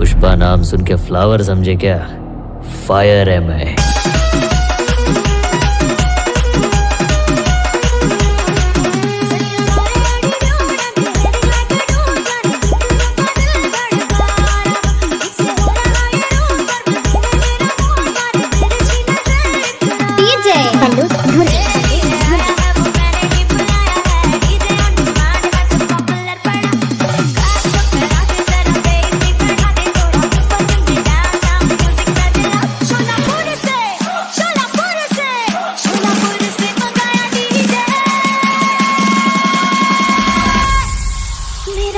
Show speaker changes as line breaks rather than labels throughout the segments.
पुष्पा नाम सुन के फ्लावर समझे क्या? फायर है मैं।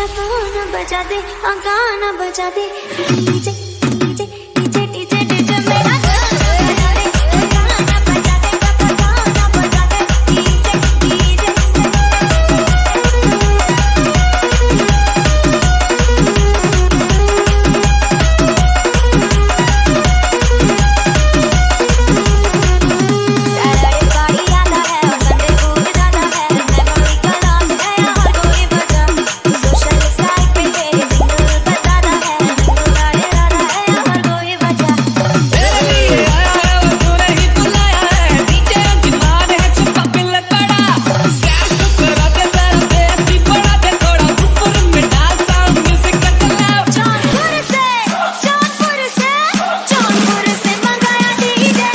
गाना बजा दे, गाना बजा दे, DJ DJ DJ DJ DJ मेरा गाना बजा दे, गाना बजा दे, डीजे डीजे। सैटरडे पार्टी आता है और संडे भूल जाता है, मेमोरी का लॉस है हर कोई बजा। सोशल साइट पे तेरे सिंगल बताता है, गाने गाता है हर कोई बजा।
तेरे लिए आया है वो तूने ही बुलाया है, डीजे की मार है छुपा पिल्ला पड़ा। स्कैम तो कराते सर बेटी पड़ा दे थोड़ा ऊपर में डाल साउंड म्यूजिक का चलाओ।
जौनपुर से मंगाया डीजे,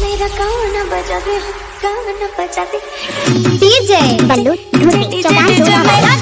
मेरा गाना बजा दे, गाना बजा दे,
डीजे बल्लू ढूंढे चौगान
मेरा